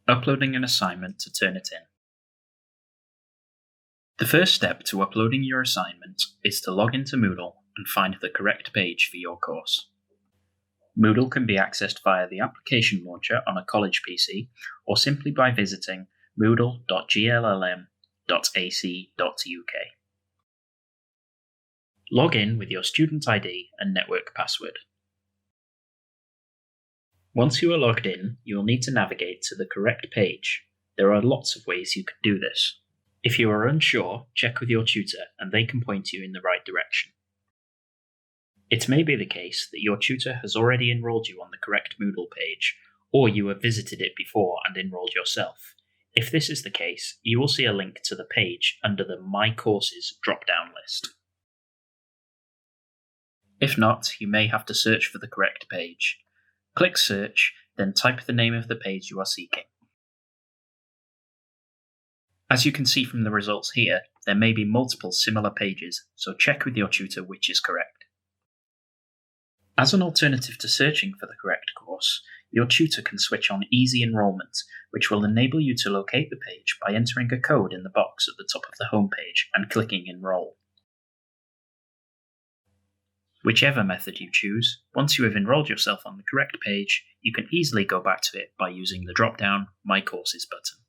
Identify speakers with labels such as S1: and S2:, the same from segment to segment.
S1: Uploading an assignment to Turnitin. The first step to uploading your assignment is to log into Moodle and find the correct page for your course. Moodle can be accessed via the application launcher on a college PC or simply by visiting moodle.glm.ac.uk. Log in with your student ID and network password. Once you are logged in, you will need to navigate to the correct page. There are lots of ways you could do this. If you are unsure, check with your tutor and they can point you in the right direction. It may be the case that your tutor has already enrolled you on the correct Moodle page, or you have visited it before and enrolled yourself. If this is the case, you will see a link to the page under the My Courses drop-down list. If not, you may have to search for the correct page. Click Search, then type the name of the page you are seeking. As you can see from the results here, there may be multiple similar pages, so check with your tutor which is correct. As an alternative to searching for the correct course, your tutor can switch on Easy Enrollment, which will enable you to locate the page by entering a code in the box at the top of the home page and clicking Enroll. Whichever method you choose, once you have enrolled yourself on the correct page, you can easily go back to it by using the drop-down My Courses button.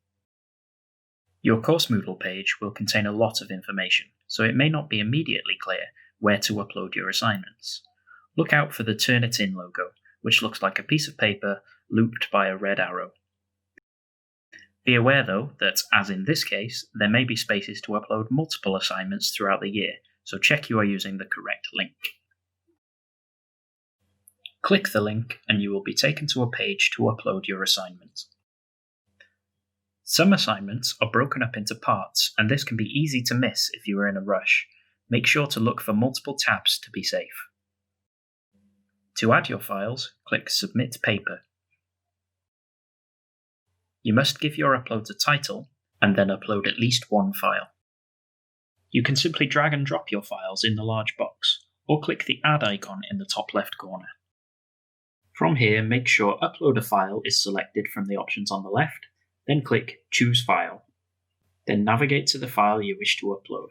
S1: Your course Moodle page will contain a lot of information, so it may not be immediately clear where to upload your assignments. Look out for the Turnitin logo, which looks like a piece of paper looped by a red arrow. Be aware, though, that, as in this case, there may be spaces to upload multiple assignments throughout the year, so check you are using the correct link. Click the link and you will be taken to a page to upload your assignment. Some assignments are broken up into parts, and this can be easy to miss if you are in a rush. Make sure to look for multiple tabs to be safe. To add your files, click Submit Paper. You must give your upload a title, and then upload at least one file. You can simply drag and drop your files in the large box, or click the Add icon in the top left corner. From here, make sure Upload a File is selected from the options on the left, then click Choose File. Then navigate to the file you wish to upload.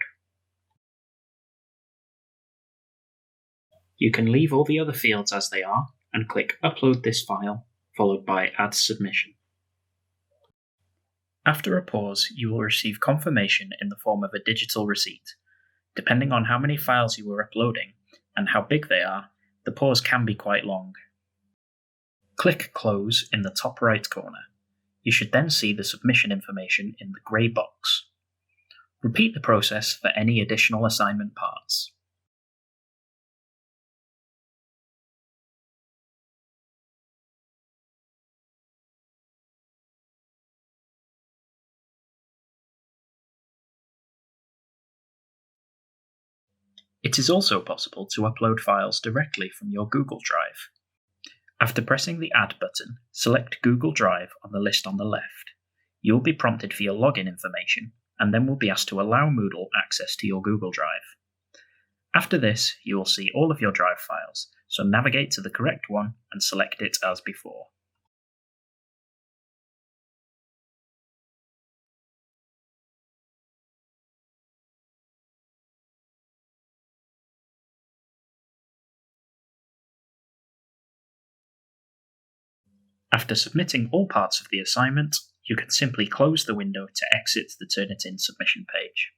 S1: You can leave all the other fields as they are, and click Upload this file, followed by Add Submission. After a pause, you will receive confirmation in the form of a digital receipt. Depending on how many files you are uploading, and how big they are, the pause can be quite long. Click Close in the top right corner. You should then see the submission information in the grey box. Repeat the process for any additional assignment parts. It is also possible to upload files directly from your Google Drive. After pressing the Add button, select Google Drive on the list on the left. You will be prompted for your login information, and then will be asked to allow Moodle access to your Google Drive. After this, you will see all of your Drive files, so navigate to the correct one and select it as before. After submitting all parts of the assignment, you can simply close the window to exit the Turnitin submission page.